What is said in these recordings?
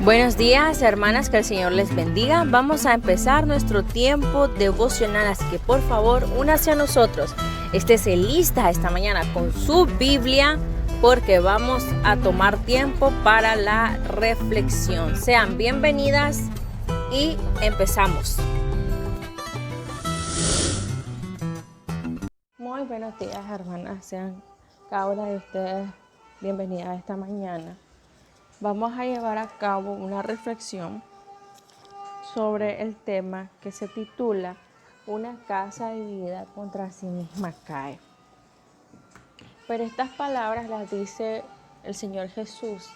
Buenos días, hermanas, que el Señor les bendiga. Vamos a empezar nuestro tiempo devocional, así que por favor, únase a nosotros. Estése lista esta mañana con su Biblia, porque vamos a tomar tiempo para la reflexión. Sean bienvenidas y empezamos. Muy buenos días, hermanas. Sean cada una de ustedes bienvenidas esta mañana. Vamos a llevar a cabo una reflexión sobre el tema que se titula Una casa dividida contra sí misma cae. Pero estas palabras las dice el Señor Jesús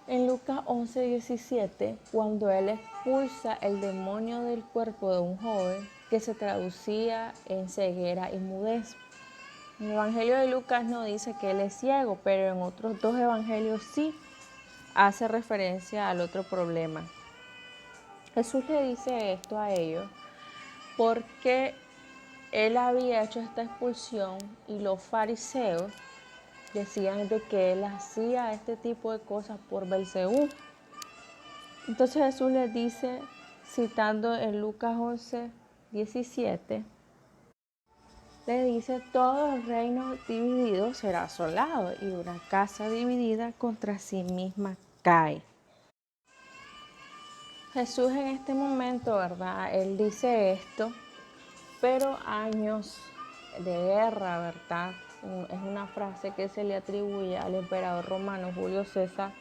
en Lucas 11:17, cuando Él expulsa el demonio del cuerpo de un joven que se traducía en ceguera y mudez. En el Evangelio de Lucas no dice que Él es ciego, pero en otros dos evangelios sí hace referencia al otro problema. Jesús le dice esto a ellos porque Él había hecho esta expulsión y los fariseos decían de que Él hacía este tipo de cosas por Belcebú. Entonces Jesús les dice, citando en Lucas 11:17, le dice: todo reino dividido será asolado, y una casa dividida contra sí misma cae. Jesús en este momento, ¿verdad? Él dice esto, pero años de guerra, ¿verdad? Es una frase que se le atribuye al emperador romano Julio César,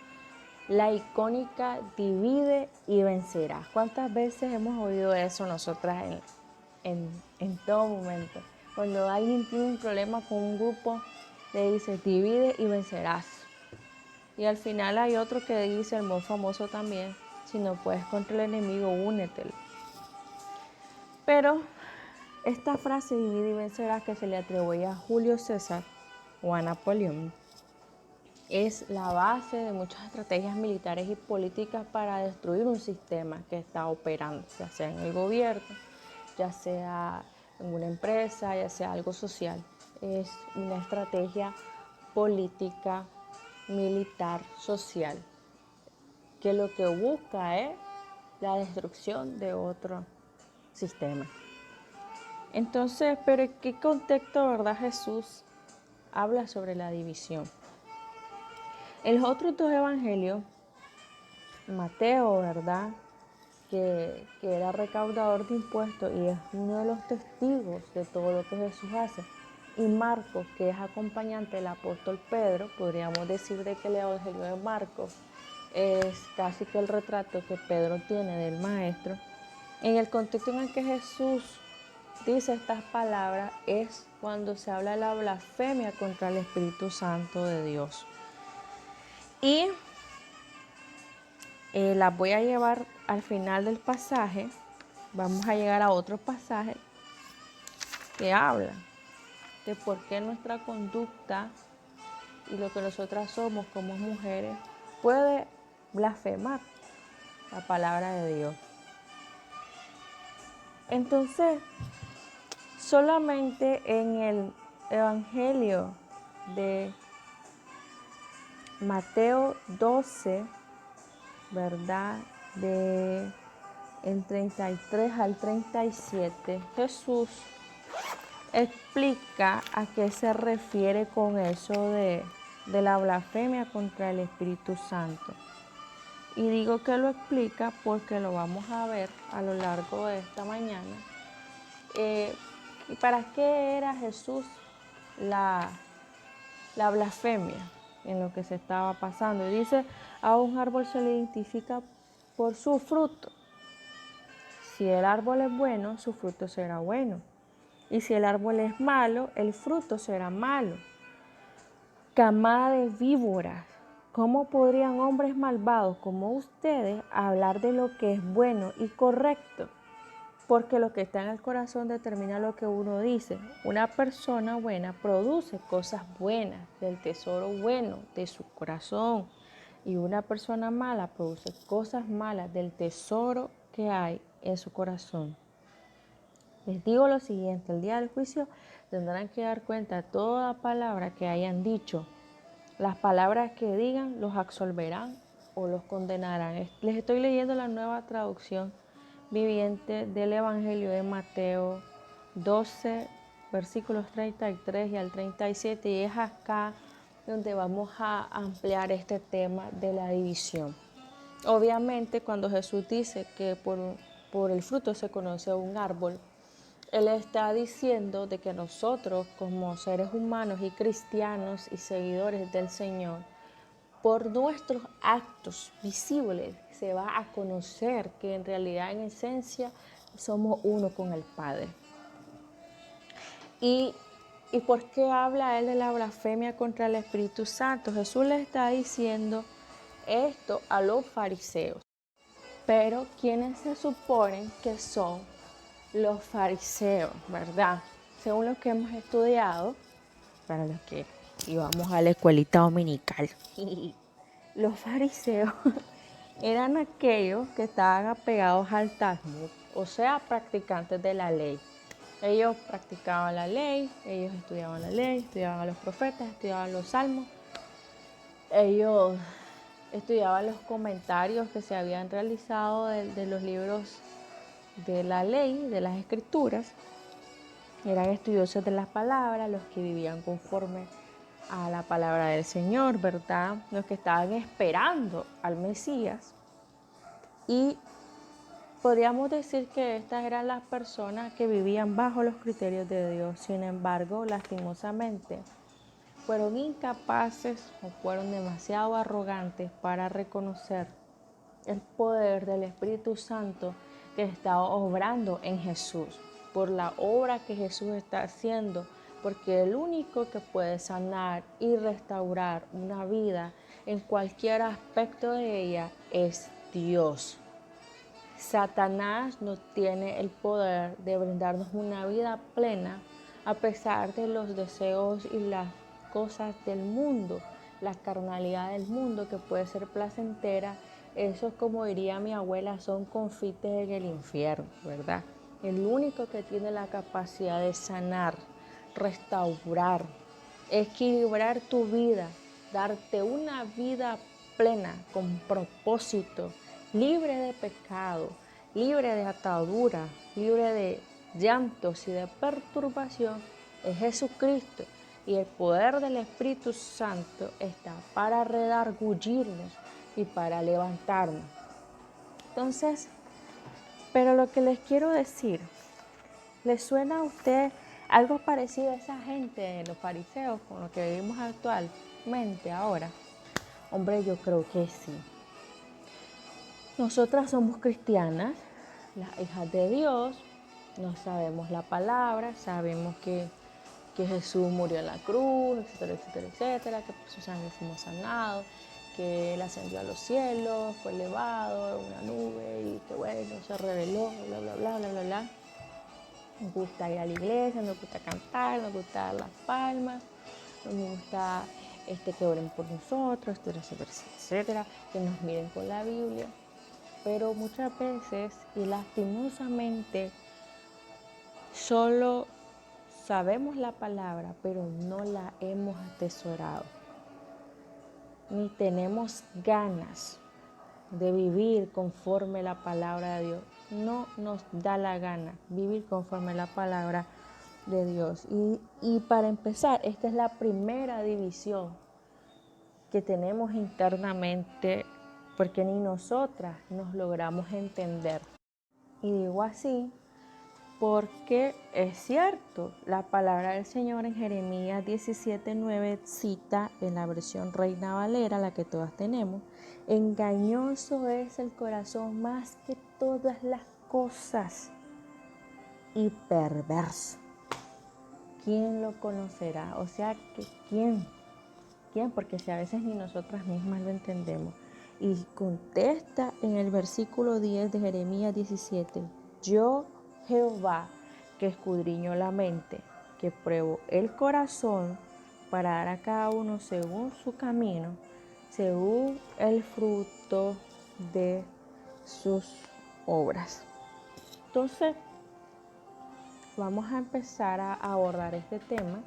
la icónica divide y vencerás. ¿Cuántas veces hemos oído eso nosotras en todo momento? Cuando alguien tiene un problema con un grupo, le dice divide y vencerás. Y al final hay otro que dice, el muy famoso también, si no puedes contra el enemigo, únetelo. Pero esta frase divide y vencerás, que se le atribuye a Julio César o a Napoleón, es la base de muchas estrategias militares y políticas para destruir un sistema que está operando, ya sea en el gobierno, ya sea en una empresa, ya sea algo social. Es una estrategia política, militar, social, que lo que busca es la destrucción de otro sistema. Entonces, ¿pero en qué contexto, verdad, Jesús habla sobre la división? En los otros dos evangelios, Mateo, ¿verdad?, que era recaudador de impuestos y es uno de los testigos de todo lo que Jesús hace, y Marcos, que es acompañante del apóstol Pedro, podríamos decir de que el evangelio de Marcos es casi que el retrato que Pedro tiene del maestro. En el contexto en el que Jesús dice estas palabras es cuando se habla de la blasfemia contra el Espíritu Santo de Dios. Y las voy a llevar al final del pasaje. Vamos a llegar a otro pasaje que habla de por qué nuestra conducta y lo que nosotras somos como mujeres puede blasfemar la palabra de Dios. Entonces, solamente en el Evangelio de Mateo 12, ¿verdad?, de en 33 al 37, Jesús explica a qué se refiere con eso de la blasfemia contra el Espíritu Santo. Y digo que lo explica porque lo vamos a ver a lo largo de esta mañana. ¿Y para qué era Jesús la blasfemia en lo que se estaba pasando? Y dice, a un árbol se le identifica por su fruto. Si el árbol es bueno, su fruto será bueno. Y si el árbol es malo, el fruto será malo. Camada de víboras, ¿cómo podrían hombres malvados como ustedes hablar de lo que es bueno y correcto? Porque lo que está en el corazón determina lo que uno dice. Una persona buena produce cosas buenas del tesoro bueno de su corazón. Y una persona mala produce cosas malas del tesoro que hay en su corazón. Les digo lo siguiente, el día del juicio tendrán que dar cuenta de toda palabra que hayan dicho. Las palabras que digan los absolverán o los condenarán. Les estoy leyendo la Nueva Traducción Viviente del Evangelio de Mateo 12, versículos 33 y al 37, y es acá donde vamos a ampliar este tema de la división. Obviamente, cuando Jesús dice que por el fruto se conoce un árbol, Él está diciendo de que nosotros como seres humanos y cristianos y seguidores del Señor, por nuestros actos visibles se va a conocer que en realidad, en esencia, somos uno con el Padre. ¿Y por qué habla Él de la blasfemia contra el Espíritu Santo? Jesús le está diciendo esto a los fariseos. Pero ¿quiénes se suponen que son los fariseos, verdad? Según lo que hemos estudiado, para los que íbamos a la escuelita dominical, los fariseos eran aquellos que estaban apegados al Talmud, o sea, practicantes de la ley. Ellos practicaban la ley, ellos estudiaban la ley, estudiaban a los profetas, estudiaban los salmos. Ellos estudiaban los comentarios que se habían realizado de los libros de la ley, de las escrituras. Eran estudiosos de las palabras, los que vivían conforme a la palabra del Señor, ¿verdad? Los que estaban esperando al Mesías. Y podríamos decir que estas eran las personas que vivían bajo los criterios de Dios. Sin embargo, lastimosamente, fueron incapaces o fueron demasiado arrogantes para reconocer el poder del Espíritu Santo que está obrando en Jesús, por la obra que Jesús está haciendo, porque el único que puede sanar y restaurar una vida en cualquier aspecto de ella es Dios. Satanás no tiene el poder de brindarnos una vida plena a pesar de los deseos y las cosas del mundo, la carnalidad del mundo que puede ser placentera. Eso, como diría mi abuela, son confites en el infierno, ¿verdad? El único que tiene la capacidad de sanar, restaurar, equilibrar tu vida, darte una vida plena, con propósito, libre de pecado, libre de atadura, libre de llantos y de perturbación, es Jesucristo. Y el poder del Espíritu Santo está para redarguirnos y para levantarnos. Entonces, pero lo que les quiero decir, ¿les suena a usted algo parecido a esa gente de los fariseos con lo que vivimos actualmente ahora? Hombre, yo creo que sí. Nosotras somos cristianas, las hijas de Dios, nos sabemos la palabra, sabemos que Jesús murió en la cruz, etcétera, etcétera, etcétera, que por su sangre fuimos sanados, que Él ascendió a los cielos, fue elevado en una nube y que bueno, se reveló, bla, bla, bla, bla, bla, bla. Nos gusta ir a la iglesia, nos gusta cantar, nos gusta dar las palmas, nos gusta que oren por nosotros, etcétera, etcétera, etcétera, que nos miren con la Biblia. Pero muchas veces, y lastimosamente, solo sabemos la palabra, pero no la hemos atesorado. Ni tenemos ganas de vivir conforme la palabra de Dios. No nos da la gana vivir conforme la palabra de Dios. Y para empezar, esta es la primera división que tenemos internamente, porque ni nosotras nos logramos entender. Y digo así porque es cierto, la palabra del Señor en Jeremías 17:9 cita en la versión Reina Valera, la que todas tenemos: engañoso es el corazón más que todas las cosas y perverso. ¿Quién lo conocerá? O sea, ¿quién? Porque si a veces ni nosotras mismas lo entendemos. Y contesta en el versículo 10 de Jeremías 17: yo, Jehová, que escudriño la mente, que pruebo el corazón para dar a cada uno según su camino, según el fruto de sus obras. Entonces, vamos a empezar a abordar este tema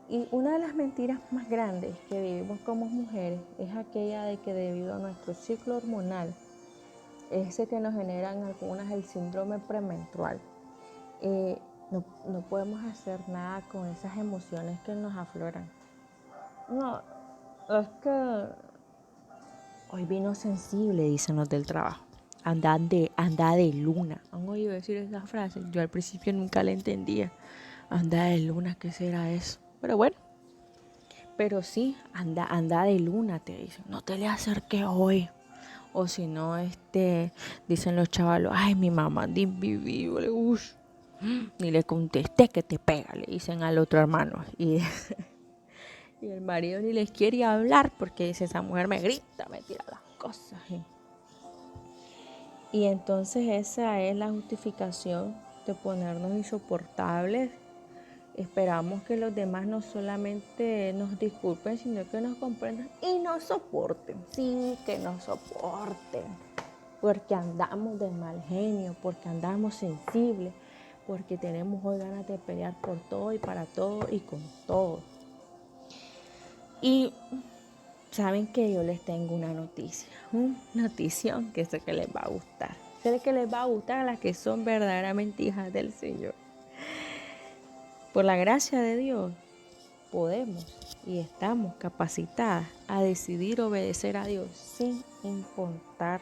Y una de las mentiras más grandes que vivimos como mujeres es aquella de que debido a nuestro ciclo hormonal, ese que nos generan algunas el síndrome premenstrual, no podemos hacer nada con esas emociones que nos afloran. No, es que hoy vino sensible, dicen los del trabajo. Anda de luna. ¿Han oído decir esa frase? Yo al principio nunca la entendía. Anda de luna, ¿qué será eso? Pero bueno. Pero sí, anda de luna, te dicen. No te le acerques hoy. O si no, dicen los chavalos, ay, mi mamá anda invisible, ni le contesté que te pega, le dicen al otro hermano. Y el marido ni les quiere hablar porque dice, esa mujer me grita, me tira las cosas. Y entonces esa es la justificación de ponernos insoportables. Esperamos que los demás no solamente nos disculpen, sino que nos comprendan y nos soporten. Sí, que nos soporten. Porque andamos de mal genio, porque andamos sensibles, porque tenemos hoy ganas de pelear por todo y para todo y con todo. Y saben que yo les tengo una notición que sé que les va a gustar. Sé que les va a gustar a las que son verdaderamente hijas del Señor. Por la gracia de Dios, podemos y estamos capacitadas a decidir obedecer a Dios sin importar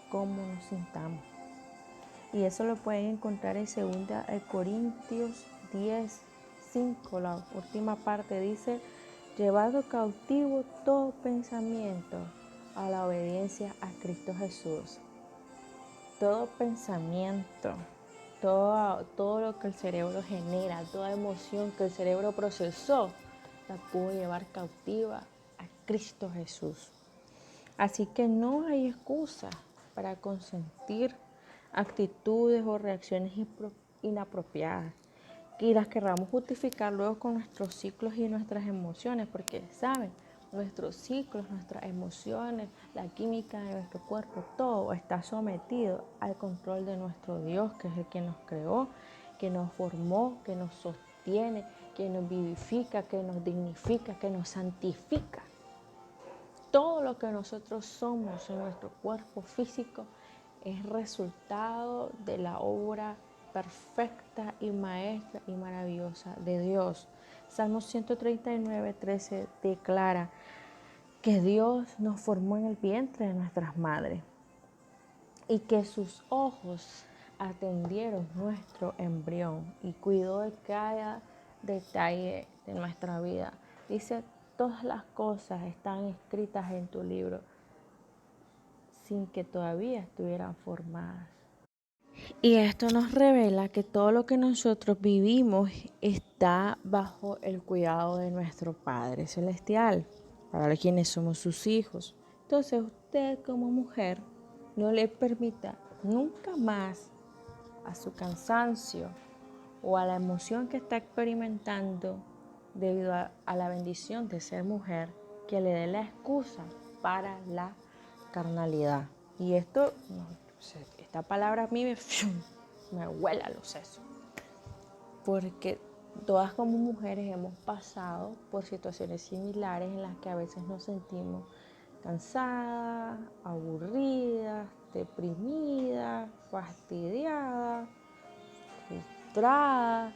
cómo nos sintamos. Y eso lo pueden encontrar en 2 Corintios 10:5. La última parte dice, llevado cautivo todo pensamiento a la obediencia a Cristo Jesús. Todo pensamiento, todo lo que el cerebro genera, toda emoción que el cerebro procesó, la pudo llevar cautiva a Cristo Jesús. Así que no hay excusa para consentir actitudes o reacciones inapropiadas y las querramos justificar luego con nuestros ciclos y nuestras emociones, porque saben, nuestros ciclos, nuestras emociones, la química de nuestro cuerpo, todo está sometido al control de nuestro Dios, que es el que nos creó, que nos formó, que nos sostiene, que nos vivifica, que nos dignifica, que nos santifica. Todo lo que nosotros somos en nuestro cuerpo físico es resultado de la obra perfecta y maestra y maravillosa de Dios. Salmo 139:13 declara que Dios nos formó en el vientre de nuestras madres y que sus ojos atendieron nuestro embrión y cuidó de cada detalle de nuestra vida. Dice, todas las cosas están escritas en tu libro sin que todavía estuvieran formadas. Y esto nos revela que todo lo que nosotros vivimos está bajo el cuidado de nuestro Padre Celestial, para quienes somos sus hijos. Entonces usted como mujer no le permita nunca más a su cansancio o a la emoción que está experimentando debido a la bendición de ser mujer, que le dé la excusa para la carnalidad. Y esta palabra a mí me huela los sesos, porque todas como mujeres hemos pasado por situaciones similares en las que a veces nos sentimos cansadas, aburridas, deprimidas, fastidiadas, frustradas.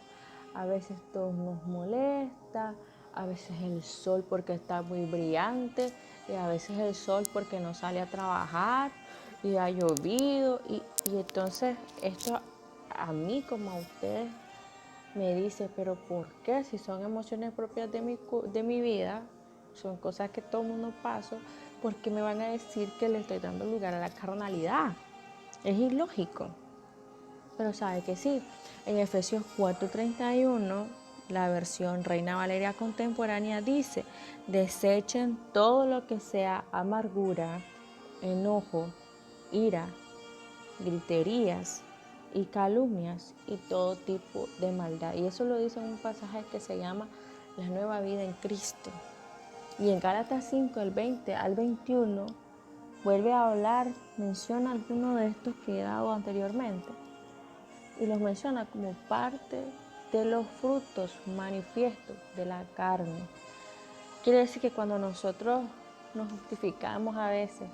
A veces todo nos molesta, a veces el sol porque está muy brillante y a veces el sol porque no sale a trabajar y ha llovido y entonces esto a mí como a ustedes me dice, pero ¿por qué? Si son emociones propias de mi vida, son cosas que todo el mundo pasa, ¿por qué me van a decir que le estoy dando lugar a la carnalidad? Es ilógico. Pero sabe que sí. En Efesios 4:31, la versión Reina Valeria contemporánea dice, desechen todo lo que sea amargura, enojo, ira, griterías y calumnias y todo tipo de maldad. Y eso lo dice en un pasaje que se llama La Nueva Vida en Cristo. Y en Gálatas 5, el 20 al 21, vuelve a hablar, menciona algunos de estos que he dado anteriormente. Y los menciona como parte de los frutos manifiestos de la carne. Quiere decir que cuando nosotros nos justificamos a veces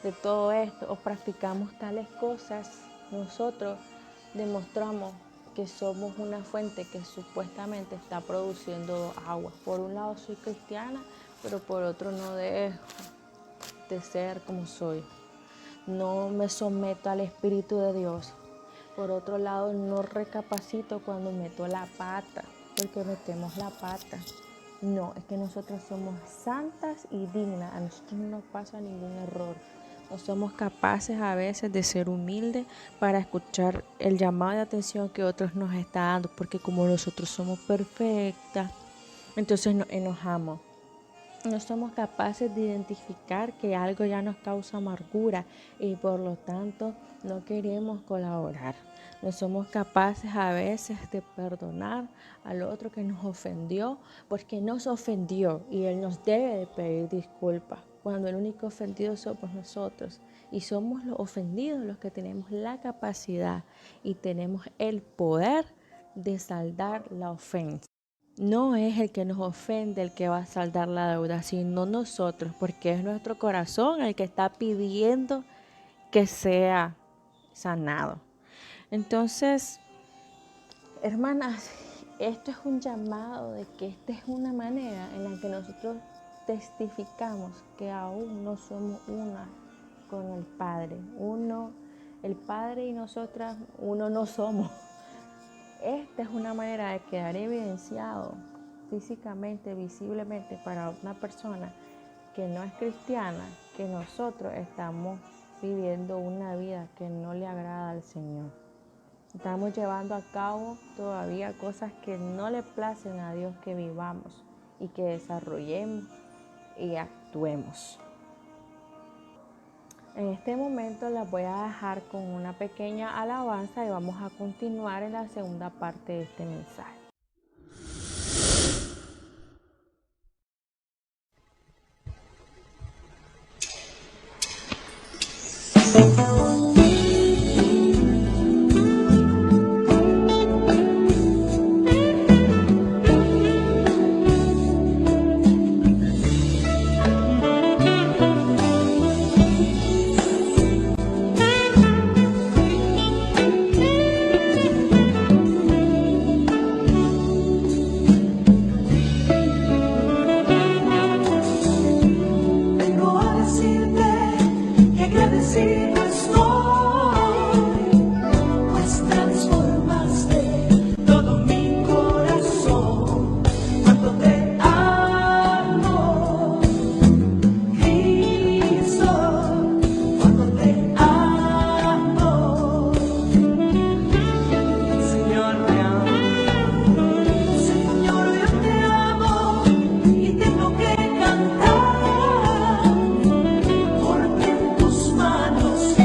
de todo esto o practicamos tales cosas, nosotros demostramos que somos una fuente que supuestamente está produciendo agua. Por un lado soy cristiana, pero por otro no dejo de ser como soy. No me someto al Espíritu de Dios. Por otro lado, no recapacito cuando meto la pata, porque metemos la pata. No, es que nosotros somos santas y dignas. A nosotros no nos pasa ningún error. No somos capaces a veces de ser humildes para escuchar el llamado de atención que otros nos están dando, porque como nosotros somos perfectas, entonces nos enojamos. No somos capaces de identificar que algo ya nos causa amargura y por lo tanto no queremos colaborar. No somos capaces a veces de perdonar al otro que nos ofendió porque nos ofendió y él nos debe de pedir disculpas cuando el único ofendido somos nosotros y somos los ofendidos los que tenemos la capacidad y tenemos el poder de saldar la ofensa. No es el que nos ofende el que va a saldar la deuda, sino nosotros, porque es nuestro corazón el que está pidiendo que sea sanado. Entonces, hermanas, esto es un llamado de que esta es una manera en la que nosotros testificamos que aún no somos una con el Padre. El Padre y nosotras, uno no somos. Esta es una manera de quedar evidenciado físicamente, visiblemente para una persona que no es cristiana, que nosotros estamos viviendo una vida que no le agrada al Señor. Estamos llevando a cabo todavía cosas que no le placen a Dios que vivamos y que desarrollemos y actuemos. En este momento las voy a dejar con una pequeña alabanza y vamos a continuar en la segunda parte de este mensaje. Porque en tus manos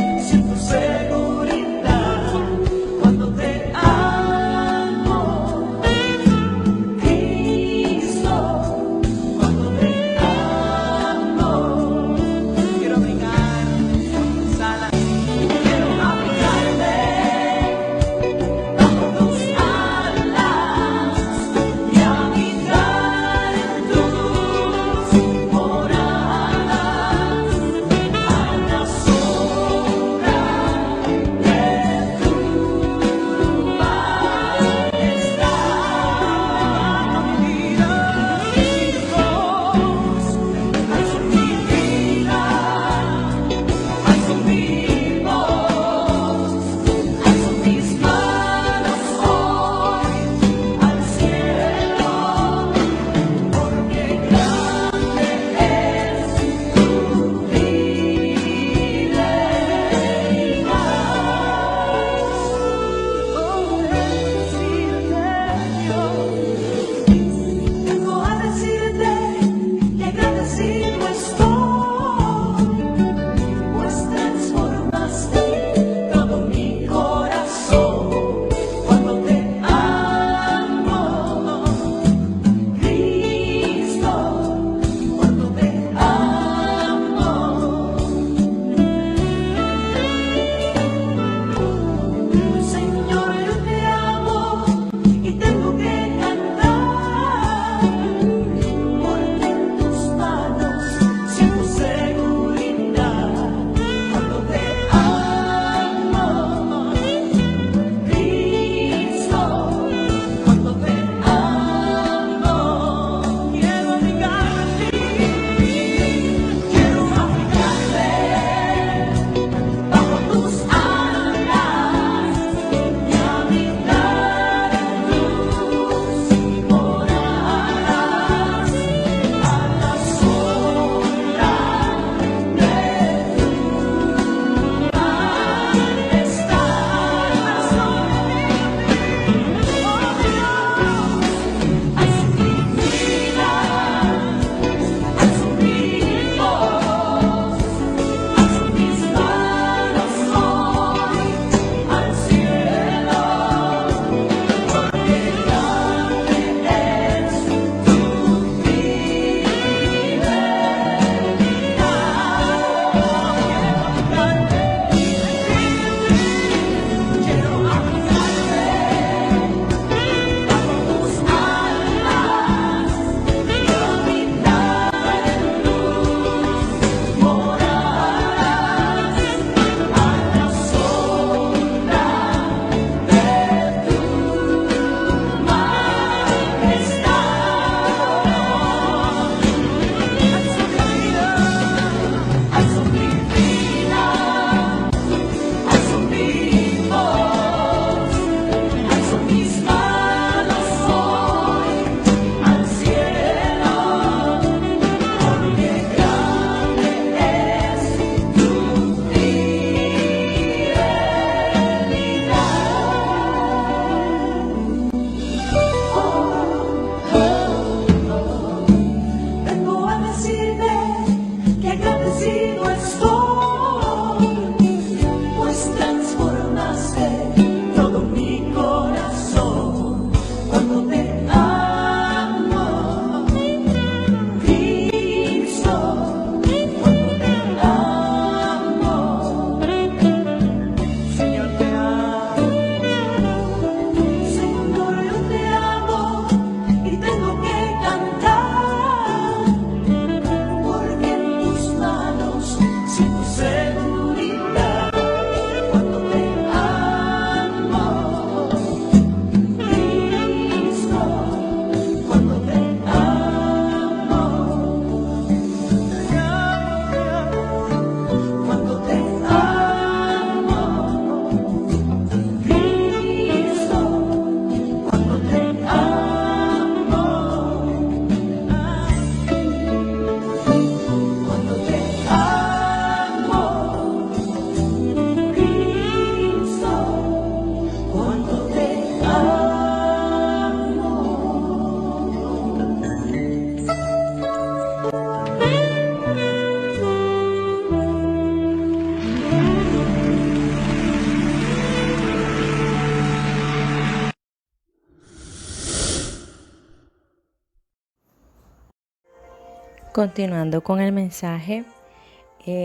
Continuando con el mensaje,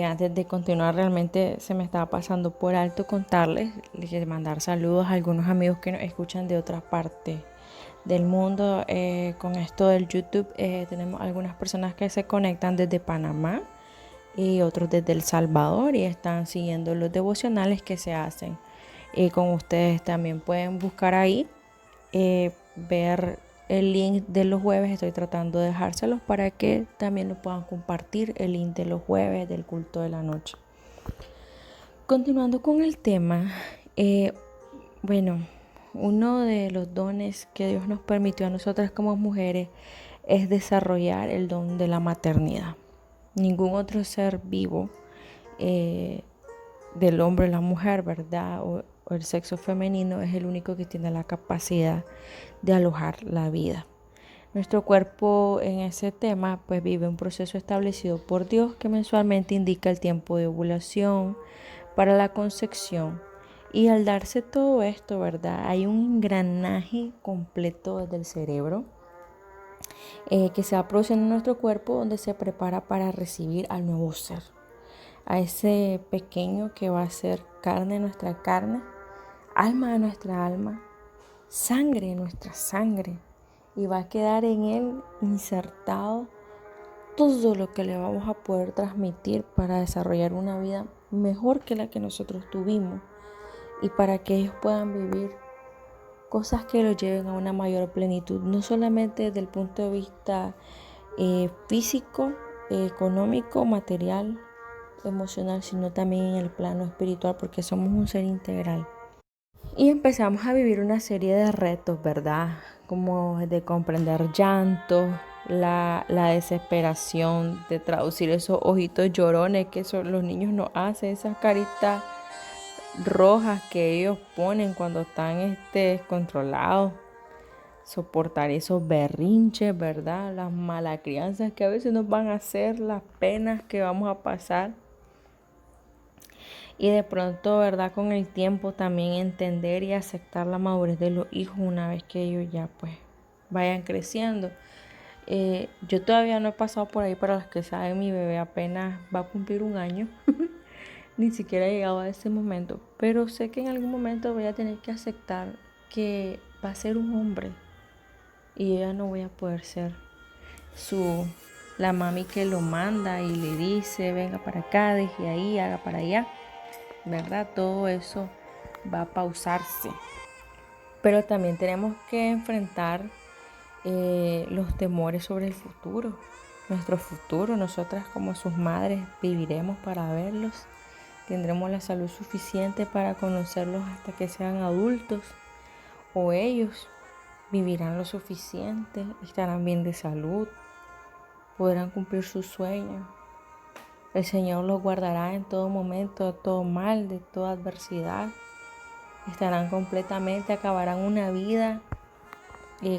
antes de continuar realmente se me estaba pasando por alto contarles, mandar saludos a algunos amigos que nos escuchan de otras partes del mundo. Con esto del YouTube tenemos algunas personas que se conectan desde Panamá y otros desde El Salvador y están siguiendo los devocionales que se hacen. Y con ustedes también pueden buscar ahí, ver el link de los jueves. Estoy tratando de dejárselos para que también lo puedan compartir, el link de los jueves del culto de la noche. Continuando con el tema, uno de los dones que Dios nos permitió a nosotras como mujeres es desarrollar el don de la maternidad. Ningún otro ser vivo, del hombre o la mujer, ¿verdad? O el sexo femenino es el único que tiene la capacidad de alojar la vida. Nuestro cuerpo en ese tema pues vive un proceso establecido por Dios que mensualmente indica el tiempo de ovulación para la concepción. Y al darse todo esto, ¿verdad? Hay un engranaje completo desde el cerebro que se va produciendo en nuestro cuerpo, donde se prepara para recibir al nuevo ser, a ese pequeño que va a ser carne de nuestra carne, alma de nuestra alma, sangre de nuestra sangre, y va a quedar en él insertado todo lo que le vamos a poder transmitir para desarrollar una vida mejor que la que nosotros tuvimos y para que ellos puedan vivir cosas que los lleven a una mayor plenitud, no solamente desde el punto de vista físico, económico, material, emocional, sino también en el plano espiritual, porque somos un ser integral. Y empezamos a vivir una serie de retos, ¿verdad? Como de comprender llanto, la desesperación, de traducir esos ojitos llorones que los niños nos hacen, esas caritas rojas que ellos ponen cuando están descontrolados. Soportar esos berrinches, ¿verdad? Las malas crianzas que a veces nos van a hacer, las penas que vamos a pasar. Y de pronto, ¿verdad? Con el tiempo también entender y aceptar la madurez de los hijos una vez que ellos ya pues vayan creciendo. Yo todavía no he pasado por ahí, para los que saben, mi bebé apenas va a cumplir 1 año. Ni siquiera he llegado a ese momento. Pero sé que en algún momento voy a tener que aceptar que va a ser un hombre. Y yo ya no voy a poder ser la mami que lo manda y le dice, venga para acá, deje ahí, haga para allá. ¿Verdad? Todo eso va a pausarse. Pero también tenemos que enfrentar los temores sobre el futuro. Nuestro futuro, nosotras como sus madres viviremos para verlos. Tendremos la salud suficiente para conocerlos hasta que sean adultos. O ellos vivirán lo suficiente, estarán bien de salud, podrán cumplir sus sueños. El Señor los guardará en todo momento, de todo mal, de toda adversidad. Estarán completamente, acabarán una vida.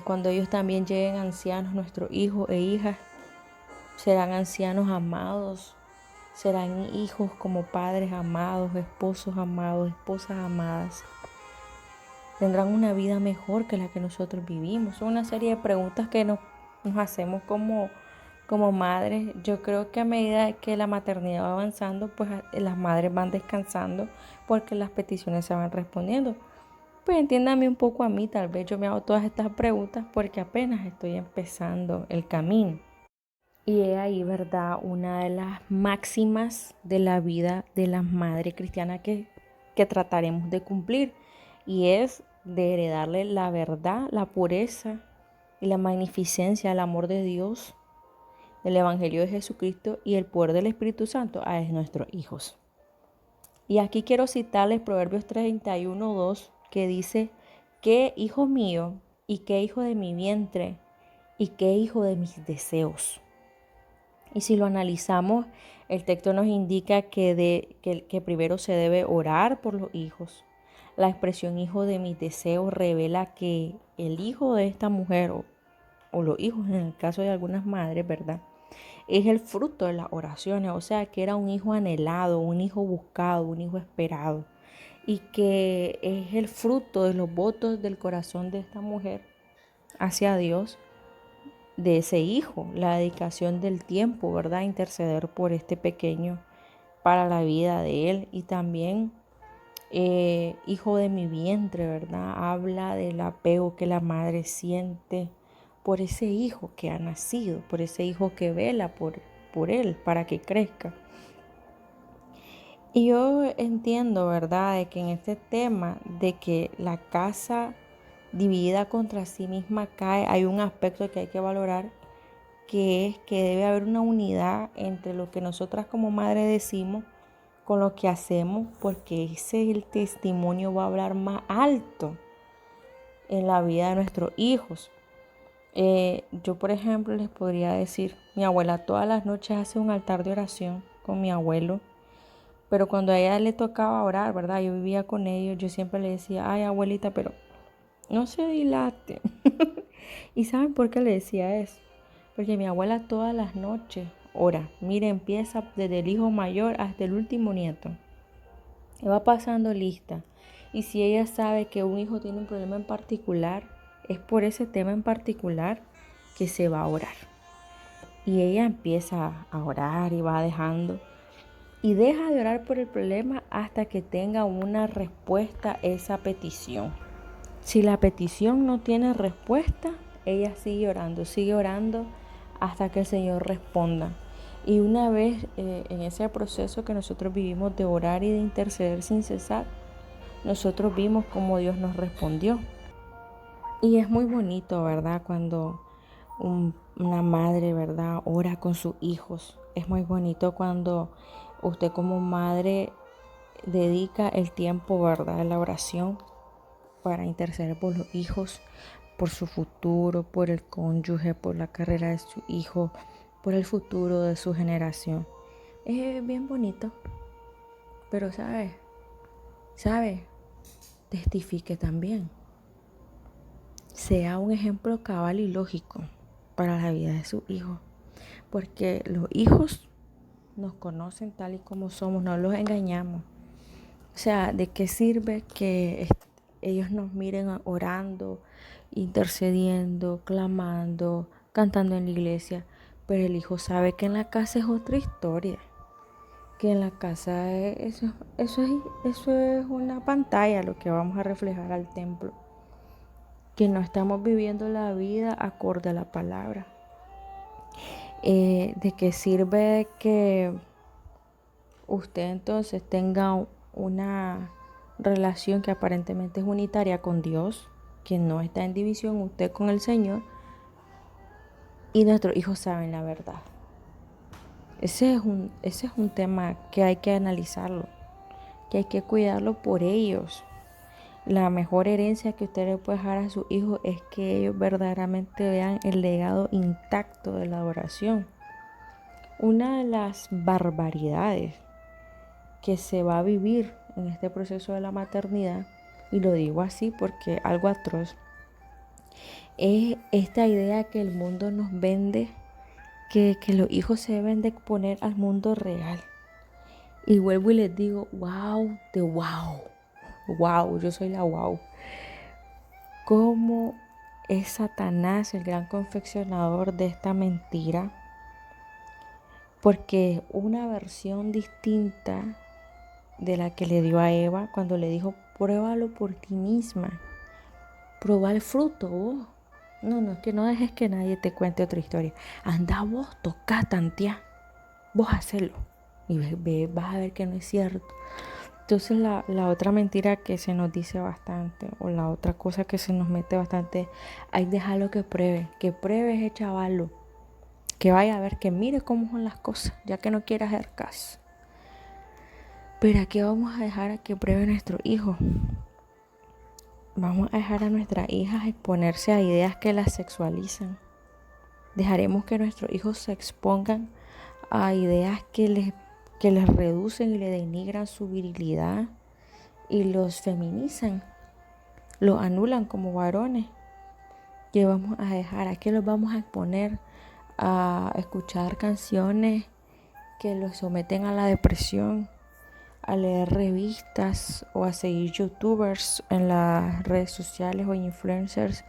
Cuando ellos también lleguen ancianos, nuestros hijos e hijas, serán ancianos amados, serán hijos como padres amados, esposos amados, esposas amadas. Tendrán una vida mejor que la que nosotros vivimos. Son una serie de preguntas que nos hacemos como madres. Yo creo que a medida que la maternidad va avanzando, pues las madres van descansando porque las peticiones se van respondiendo. Pues entiéndame un poco a mí, tal vez yo me hago todas estas preguntas porque apenas estoy empezando el camino. Y es ahí, ¿verdad? Una de las máximas de la vida de las madres cristianas que trataremos de cumplir, y es de heredarle la verdad, la pureza y la magnificencia, el amor de Dios, el Evangelio de Jesucristo y el poder del Espíritu Santo a nuestros hijos. Y aquí quiero citarles Proverbios 31:2, que dice: ¿qué hijo mío y qué hijo de mi vientre y qué hijo de mis deseos? Y si lo analizamos, el texto nos indica que primero se debe orar por los hijos. La expresión hijo de mis deseos revela que el hijo de esta mujer o los hijos, en el caso de algunas madres, ¿verdad?, es el fruto de las oraciones. O sea, que era un hijo anhelado, un hijo buscado, un hijo esperado. Y que es el fruto de los votos del corazón de esta mujer hacia Dios, de ese hijo, la dedicación del tiempo, ¿verdad? Interceder por este pequeño para la vida de él. Y también hijo de mi vientre, ¿verdad? Habla del apego que la madre siente por ese hijo que ha nacido, por ese hijo que vela por él para que crezca. Y yo entiendo, ¿verdad?, de que en este tema de que la casa dividida contra sí misma cae, hay un aspecto que hay que valorar, que es que debe haber una unidad entre lo que nosotras como madre decimos con lo que hacemos, porque ese es el testimonio va a hablar más alto en la vida de nuestros hijos. Yo, por ejemplo, les podría decir, mi abuela todas las noches hace un altar de oración con mi abuelo, pero cuando a ella le tocaba orar, ¿verdad? Yo vivía con ellos, yo siempre le decía, ay, abuelita, pero no se dilate. ¿Y saben por qué le decía eso? Porque mi abuela todas las noches ora. Mire, empieza desde el hijo mayor hasta el último nieto. Y va pasando lista. Y si ella sabe que un hijo tiene un problema en particular, es por ese tema en particular que se va a orar. Y ella empieza a orar y va dejando. Y deja de orar por el problema hasta que tenga una respuesta a esa petición. Si la petición no tiene respuesta, ella sigue orando hasta que el Señor responda. Y una vez en ese proceso que nosotros vivimos de orar y de interceder sin cesar, nosotros vimos cómo Dios nos respondió. Y es muy bonito, ¿verdad? Cuando una madre, ¿verdad?, ora con sus hijos. Es muy bonito cuando usted como madre dedica el tiempo, ¿verdad?, a la oración para interceder por los hijos, por su futuro, por el cónyuge, por la carrera de su hijo, por el futuro de su generación. Es bien bonito, pero ¿sabe? Testifique también. Sea un ejemplo cabal y lógico para la vida de su hijo, porque los hijos nos conocen tal y como somos, no los engañamos. O sea, ¿de qué sirve que ellos nos miren orando, intercediendo, clamando, cantando en la iglesia? Pero el hijo sabe que en la casa es otra historia, que en la casa eso es una pantalla lo que vamos a reflejar al templo, que no estamos viviendo la vida acorde a la palabra. ¿De qué sirve que usted entonces tenga una relación que aparentemente es unitaria con Dios, que no está en división usted con el Señor, y nuestros hijos saben la verdad? Ese es un tema que hay que analizarlo, que hay que cuidarlo por ellos. La mejor herencia que usted le puede dejar a sus hijos es que ellos verdaderamente vean el legado intacto de la adoración. Una de las barbaridades que se va a vivir en este proceso de la maternidad, y lo digo así porque algo atroz, es esta idea que el mundo nos vende, que los hijos se deben de exponer al mundo real. Y vuelvo y les digo, wow, yo soy la wow. Cómo es Satanás el gran confeccionador de esta mentira, porque una versión distinta de la que le dio a Eva cuando le dijo, pruébalo por ti misma, prueba el fruto vos. No, es que no dejes que nadie te cuente otra historia. Anda vos, toca, tantea, vos hacelo y vas a ver que no es cierto. Entonces la otra mentira que se nos dice bastante, o la otra cosa que se nos mete bastante, hay dejarlo que pruebe ese chavalo, que vaya a ver, que mire cómo son las cosas, ya que no quiere hacer caso. Pero aquí vamos a dejar a que pruebe nuestro hijo. Vamos a dejar a nuestras hijas exponerse a ideas que las sexualizan. Dejaremos que nuestros hijos se expongan a ideas que les reducen y le denigran su virilidad y los feminizan, los anulan como varones. ¿Qué vamos a dejar? ¿A qué los vamos a exponer? A escuchar canciones que los someten a la depresión, a leer revistas o a seguir youtubers en las redes sociales o influencers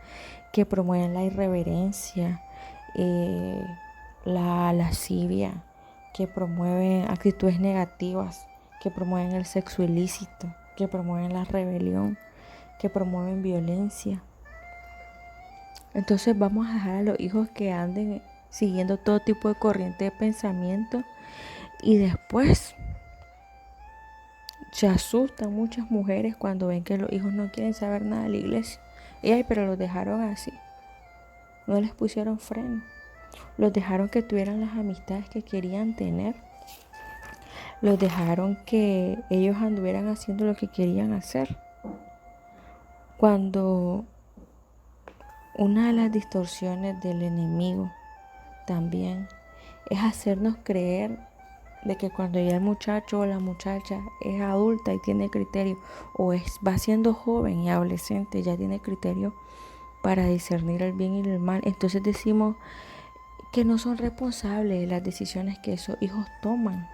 que promueven la irreverencia eh, la lascivia, que promueven actitudes negativas, que promueven el sexo ilícito, que promueven la rebelión, que promueven violencia. Entonces vamos a dejar a los hijos que anden siguiendo todo tipo de corriente de pensamiento y después se asustan muchas mujeres cuando ven que los hijos no quieren saber nada de la iglesia. Y ay, pero los dejaron así, no les pusieron freno, los dejaron que tuvieran las amistades que querían tener, los dejaron que ellos anduvieran haciendo lo que querían hacer. Cuando una de las distorsiones del enemigo también es hacernos creer de que cuando ya el muchacho o la muchacha es adulta y tiene criterio, o va siendo joven y adolescente, ya tiene criterio para discernir el bien y el mal, entonces decimos que no son responsables de las decisiones que esos hijos toman.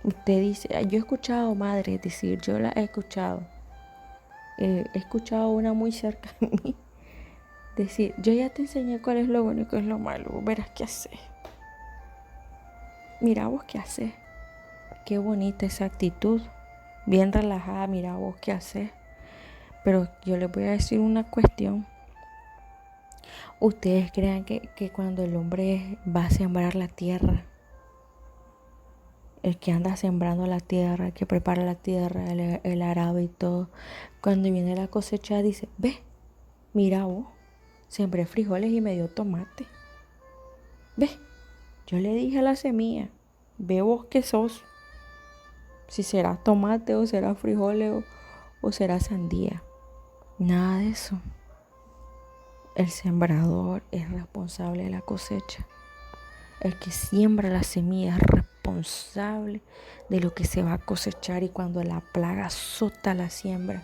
Usted dice, yo he escuchado madres decir, yo la he escuchado una muy cerca de mí decir, yo ya te enseñé cuál es lo bueno y cuál es lo malo, verás qué haces. Mira vos qué haces. Qué bonita esa actitud, bien relajada, mira vos qué haces. Pero yo les voy a decir una cuestión. ¿Ustedes creen que cuando el hombre va a sembrar la tierra, el que anda sembrando la tierra, el que prepara la tierra, el arado y todo, cuando viene la cosecha dice, ve, mira vos, sembré frijoles y me dio tomate. Ve, yo le dije a la semilla, ve vos qué sos, si será tomate o será frijoles o será sandía. Nada de eso. El sembrador es responsable de la cosecha. El que siembra la semilla es responsable de lo que se va a cosechar, y cuando la plaga azota la siembra,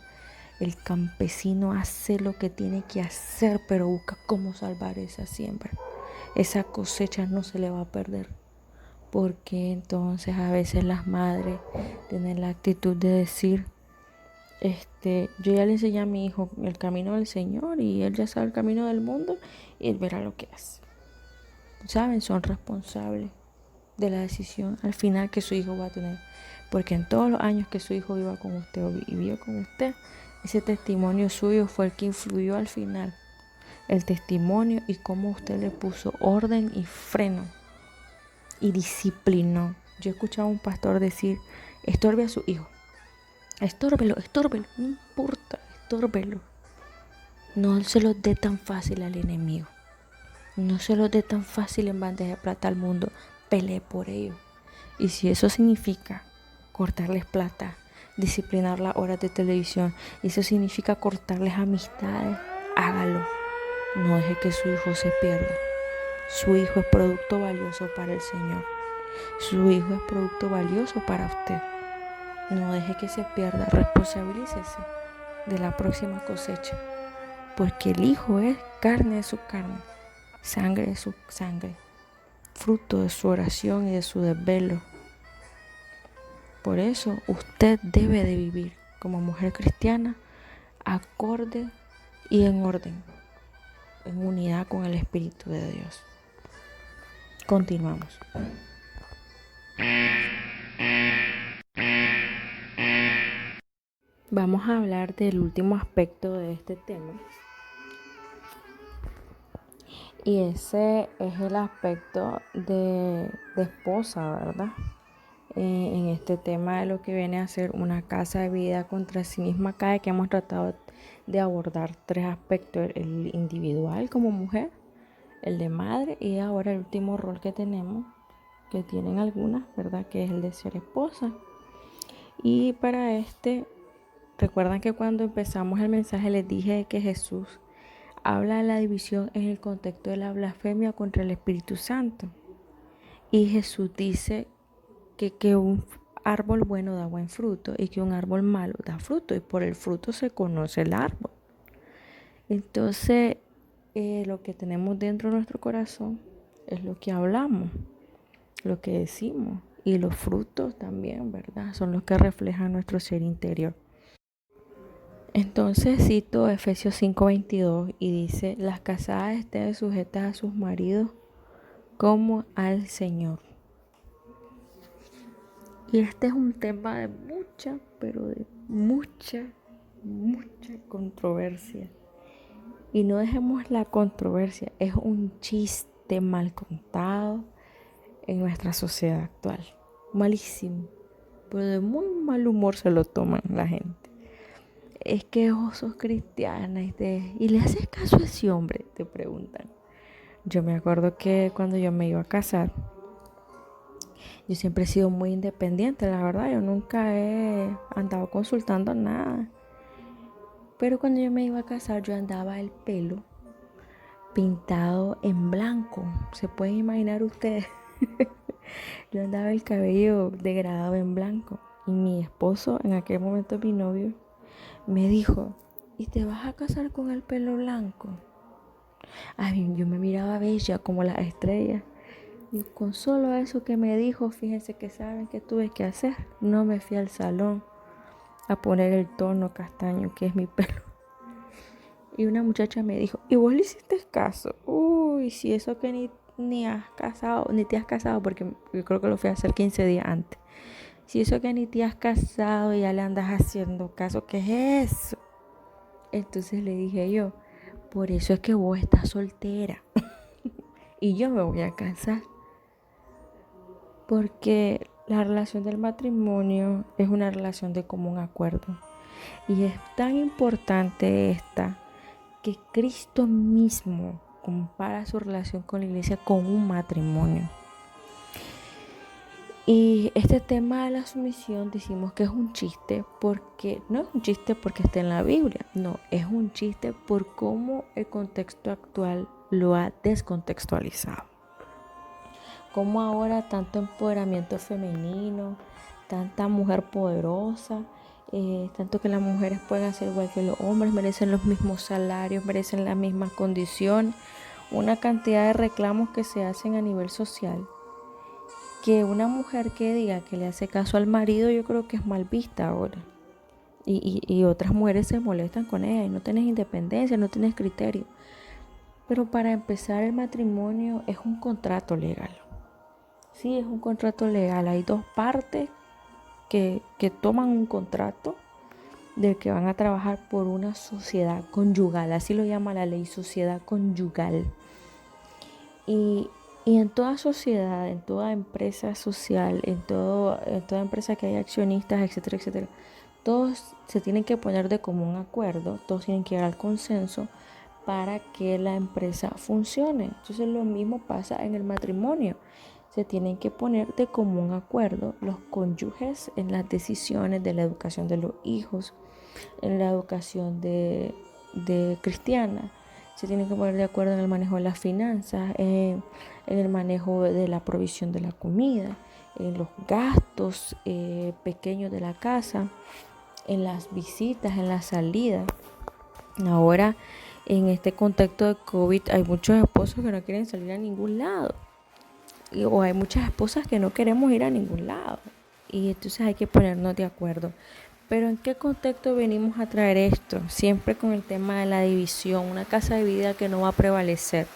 el campesino hace lo que tiene que hacer, pero busca cómo salvar esa siembra. Esa cosecha no se le va a perder. Porque entonces a veces las madres tienen la actitud de decir, yo ya le enseñé a mi hijo el camino del Señor y él ya sabe el camino del mundo y él verá lo que hace. Saben, son responsables de la decisión al final que su hijo va a tener, porque en todos los años que su hijo iba con usted o vivió con usted, ese testimonio suyo fue el que influyó al final, el testimonio y cómo usted le puso orden y freno y disciplinó. Yo escuchaba a un pastor decir, estorbe a su hijo, estórbelo, no importa, estórbelo. No se los dé tan fácil al enemigo. No se los dé tan fácil en bandeja de plata al mundo. Pelee por ellos. Y si eso significa cortarles plata, disciplinar las horas de televisión, y eso significa cortarles amistades, hágalo. No deje que su hijo se pierda. Su hijo es producto valioso para el Señor. Su hijo es producto valioso para usted. No deje que se pierda. Responsabilícese de la próxima cosecha. Porque el hijo es carne de su carne, sangre de su sangre, fruto de su oración y de su desvelo. Por eso usted debe de vivir como mujer cristiana acorde y en orden, en unidad con el Espíritu de Dios. Continuamos. Vamos a hablar del último aspecto de este tema. Y ese es el aspecto de esposa, ¿verdad? En este tema de lo que viene a ser una casa de vida contra sí misma, cada que hemos tratado de abordar tres aspectos: el individual como mujer, el de madre y ahora el último rol que tenemos, que tienen algunas, ¿verdad? Que es el de ser esposa. Y para recuerdan que cuando empezamos el mensaje les dije que Jesús habla de la división en el contexto de la blasfemia contra el Espíritu Santo. Y Jesús dice que un árbol bueno da buen fruto y que un árbol malo da fruto, y por el fruto se conoce el árbol. Entonces, lo que tenemos dentro de nuestro corazón es lo que hablamos, lo que decimos, y los frutos también, ¿verdad? Son los que reflejan nuestro ser interior. Entonces Efesios 5:22 y dice, las casadas estén sujetas a sus maridos como al Señor. Y este es un tema de mucha controversia. Y no dejemos la controversia, es un chiste mal contado en nuestra sociedad actual. Malísimo, pero de muy mal humor se lo toman la gente. Es que vos sos cristiana y le haces caso a ese hombre, te preguntan. Yo me acuerdo que cuando yo me iba a casar, yo siempre he sido muy independiente, la verdad. Yo nunca he andado consultando nada. Pero cuando yo me iba a casar, yo andaba el pelo pintado en blanco. ¿Se pueden imaginar ustedes? Yo andaba el cabello degradado en blanco. Y mi esposo, en aquel momento mi novio, me dijo, ¿y te vas a casar con el pelo blanco? Ay, yo me miraba bella como las estrellas. Y con solo eso que me dijo, fíjense que saben qué tuve que hacer. No me fui al salón a poner el tono castaño que es mi pelo. Y una muchacha me dijo, ¿y vos le hiciste caso? Uy, si eso que ni te has casado, porque yo creo que lo fui a hacer 15 días antes. Si eso que ni te has casado y ya le andas haciendo caso, ¿qué es eso? Entonces le dije yo, por eso es que vos estás soltera. Y yo me voy a casar. Porque la relación del matrimonio es una relación de común acuerdo. Y es tan importante esta que Cristo mismo compara su relación con la iglesia con un matrimonio. Y este tema de la sumisión decimos que es un chiste porque no es un chiste porque está en la Biblia, no, es un chiste por cómo el contexto actual lo ha descontextualizado. Como ahora tanto empoderamiento femenino, tanta mujer poderosa, tanto que las mujeres pueden hacer igual que los hombres, merecen los mismos salarios, merecen las mismas condiciones, una cantidad de reclamos que se hacen a nivel social, que una mujer que diga que le hace caso al marido, yo creo que es mal vista ahora. Y otras mujeres se molestan con ella y no tienes independencia, no tienes criterio. Pero para empezar, el matrimonio es un contrato legal. Sí, es un contrato legal. Hay dos partes que toman un contrato del que van a trabajar por una sociedad conyugal. Así lo llama la ley, sociedad conyugal. Y en toda sociedad, en toda empresa social, en toda empresa que haya accionistas, etcétera, etcétera, todos se tienen que poner de común acuerdo, todos tienen que llegar al consenso para que la empresa funcione. Entonces lo mismo pasa en el matrimonio. Se tienen que poner de común acuerdo los cónyuges en las decisiones de la educación de los hijos, en la educación de cristiana. Se tienen que poner de acuerdo en el manejo de las finanzas, en el manejo de la provisión de la comida, en los gastos pequeños de la casa, en las visitas, en las salidas. Ahora, en este contexto de COVID, hay muchos esposos que no quieren salir a ningún lado. O hay muchas esposas que no queremos ir a ningún lado. Y entonces hay que ponernos de acuerdo. Pero ¿en qué contexto venimos a traer esto? Siempre con el tema de la división, una casa dividida que no va a prevalecer.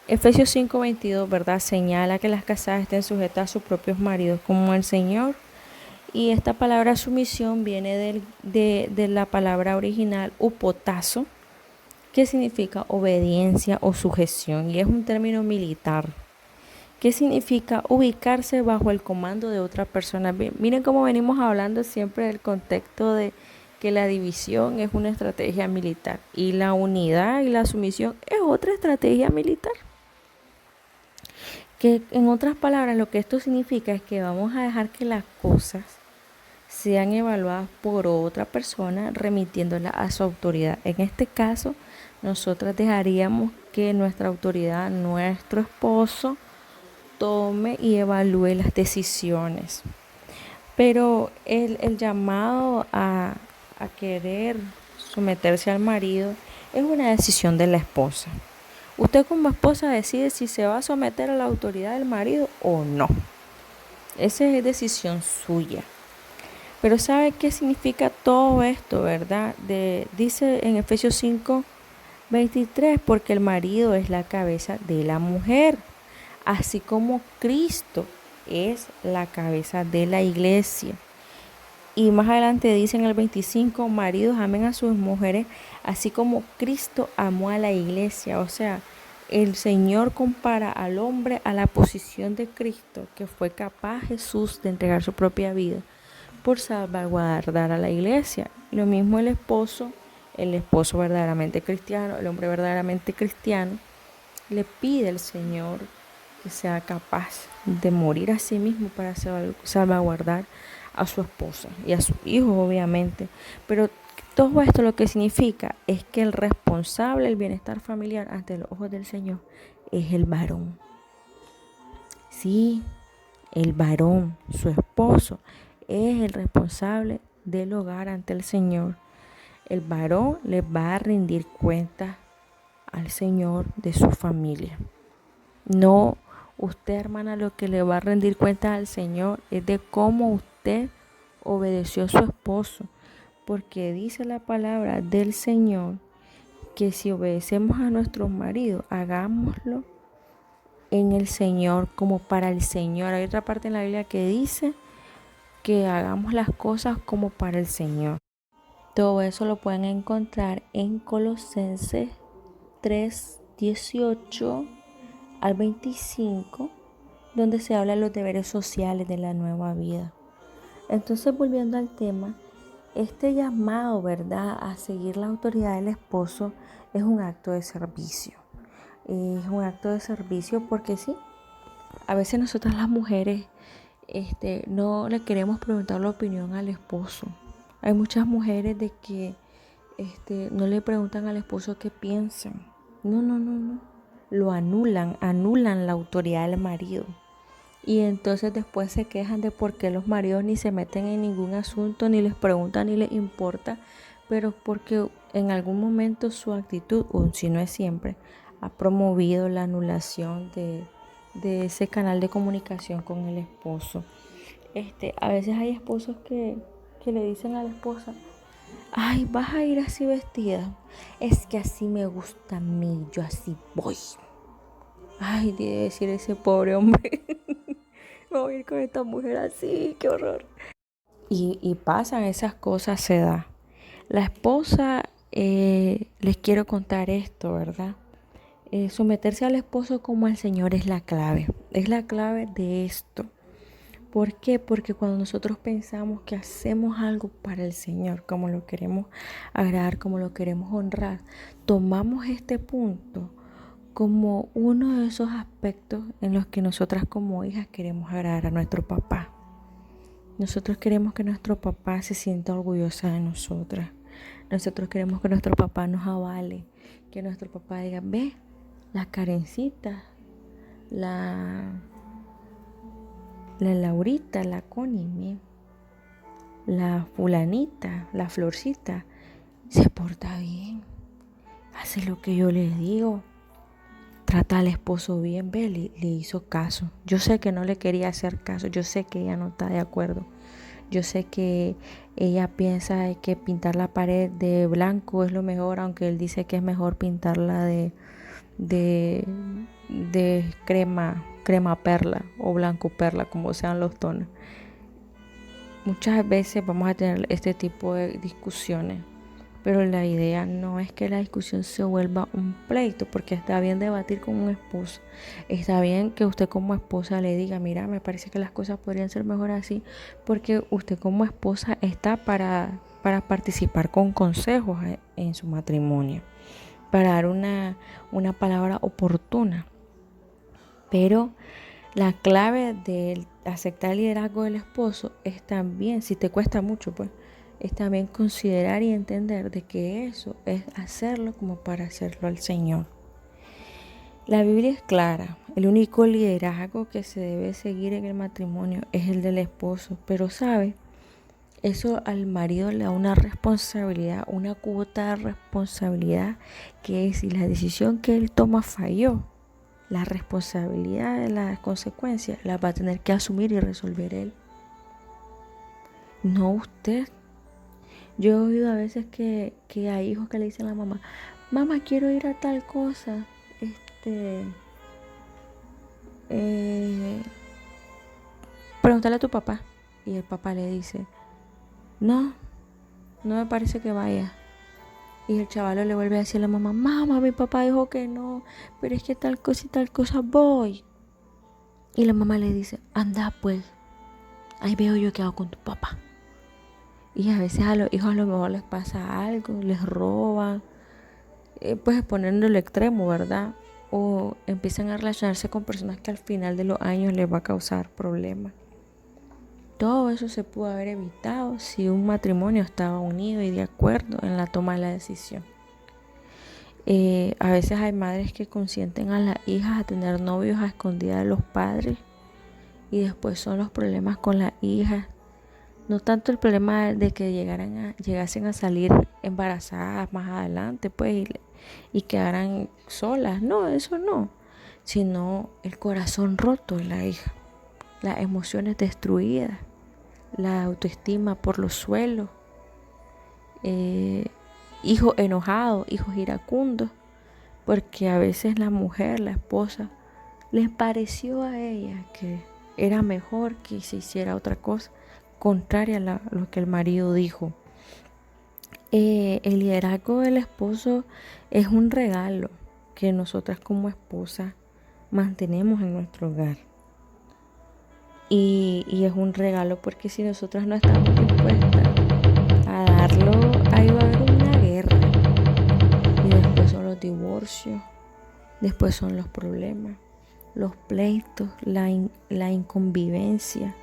Efesios 5:22, ¿verdad? Señala que las casadas estén sujetas a sus propios maridos como el Señor. Y esta palabra sumisión viene de la palabra original upotazo, que significa obediencia o sujeción, y es un término militar. ¿Qué significa ubicarse bajo el comando de otra persona? Miren cómo venimos hablando siempre del contexto de que la división es una estrategia militar y la unidad y la sumisión es otra estrategia militar. Que en otras palabras lo que esto significa es que vamos a dejar que las cosas sean evaluadas por otra persona remitiéndolas a su autoridad. En este caso, nosotras dejaríamos que nuestra autoridad, nuestro esposo, tome y evalúe las decisiones. Pero el llamado a querer someterse al marido es una decisión de la esposa. Usted como esposa decide si se va a someter a la autoridad del marido o no. Esa es decisión suya. Pero ¿sabe qué significa todo esto, verdad? Dice en Efesios 5, 23, porque el marido es la cabeza de la mujer, así como Cristo es la cabeza de la iglesia. Y más adelante dice en el 25, maridos amen a sus mujeres, así como Cristo amó a la iglesia. O sea, el Señor compara al hombre a la posición de Cristo, que fue capaz Jesús de entregar su propia vida por salvaguardar a la iglesia. Lo mismo el esposo verdaderamente cristiano, el hombre verdaderamente cristiano, le pide al Señor que sea capaz de morir a sí mismo para salvaguardar a su esposa y a sus hijos, obviamente. Pero todo esto lo que significa es que el responsable del bienestar familiar ante los ojos del Señor es el varón. Sí, el varón, su esposo, es el responsable del hogar ante el Señor. El varón le va a rendir cuentas al Señor de su familia. No, usted, hermana, lo que le va a rendir cuentas al Señor es de cómo usted obedeció a su esposo. Porque dice la palabra del Señor que si obedecemos a nuestros maridos, hagámoslo en el Señor, como para el Señor. Hay otra parte en la Biblia que dice que hagamos las cosas como para el Señor. Todo eso lo pueden encontrar en Colosenses 3:18 al 25, donde se habla de los deberes sociales de la nueva vida. Entonces, volviendo al tema, este llamado, ¿verdad?, a seguir la autoridad del esposo es un acto de servicio. Es un acto de servicio porque sí, a veces nosotras las mujeres no le queremos preguntar la opinión al esposo. Hay muchas mujeres de que no le preguntan al esposo qué piensan. No. Lo anulan la autoridad del marido. Y entonces después se quejan de por qué los maridos ni se meten en ningún asunto, ni les preguntan, ni les importa, pero porque en algún momento su actitud, o si no es siempre, ha promovido la anulación de ese canal de comunicación con el esposo. A veces hay esposos que le dicen a la esposa: ay, vas a ir así vestida, es que así me gusta a mí, yo así voy. Ay, debe decir ese pobre hombre, me voy a ir con esta mujer así, qué horror. Y pasan esas cosas, se da. La esposa, les quiero contar esto, ¿verdad? Someterse al esposo como al Señor es la clave de esto. ¿Por qué? Porque cuando nosotros pensamos que hacemos algo para el Señor, como lo queremos agradar, como lo queremos honrar, tomamos este punto como uno de esos aspectos en los que nosotras como hijas queremos agradar a nuestro papá. Nosotros queremos que nuestro papá se sienta orgulloso de nosotras. Nosotros queremos que nuestro papá nos avale, que nuestro papá diga: ve, la Karencita, la Laurita, la Connie, la fulanita, la Florcita, se porta bien, hace lo que yo le digo, trata al esposo bien, ve, le hizo caso. Yo sé que no le quería hacer caso, yo sé que ella no está de acuerdo, yo sé que ella piensa que pintar la pared de blanco es lo mejor, aunque él dice que es mejor pintarla de crema perla o blanco perla, como sean los tonos. Muchas veces vamos a tener este tipo de discusiones, pero la idea no es que la discusión se vuelva un pleito, porque está bien debatir con un esposo, está bien que usted como esposa le diga: mira, me parece que las cosas podrían ser mejor así, porque usted como esposa está para participar con consejos en su matrimonio, para dar una palabra oportuna. Pero la clave de aceptar el liderazgo del esposo es también, si te cuesta mucho, pues, es también considerar y entender de que eso es hacerlo como para hacerlo al Señor. La Biblia es clara, el único liderazgo que se debe seguir en el matrimonio es el del esposo, pero ¿sabe? Eso al marido le da una responsabilidad, una cuota de responsabilidad, que es si la decisión que él toma falló, la responsabilidad de las consecuencias la va a tener que asumir y resolver él, no usted. Yo he oído a veces que hay hijos que le dicen a la mamá: mamá, quiero ir a tal cosa, pregúntale a tu papá. Y el papá le dice, no, no me parece que vaya. Y el chavalo le vuelve a decir a la mamá, mamá, mi papá dijo que no, pero es que tal cosa y tal cosa voy. Y la mamá le dice, anda pues, ahí veo yo qué hago con tu papá. Y a veces a los hijos a lo mejor les pasa algo, les roban, pues poniendo el extremo, ¿verdad? O empiezan a relacionarse con personas que al final de los años les va a causar problemas. Todo eso se pudo haber evitado si un matrimonio estaba unido y de acuerdo en la toma de la decisión. A veces hay madres que consienten a las hijas a tener novios a escondidas de los padres y después son los problemas con las hijas. No tanto el problema de que llegasen a salir embarazadas más adelante, pues, y quedaran solas. No, eso no. Sino el corazón roto de la hija, las emociones destruidas, la autoestima por los suelos, hijos enojados, hijos iracundos, porque a veces la mujer, la esposa, les pareció a ella que era mejor que se hiciera otra cosa contraria a lo que el marido dijo. El liderazgo del esposo es un regalo que nosotras como esposas mantenemos en nuestro hogar. Y es un regalo porque si nosotras no estamos dispuestas a darlo, ahí va a haber una guerra. Y después son los divorcios, después son los problemas, los pleitos, la inconvivencia,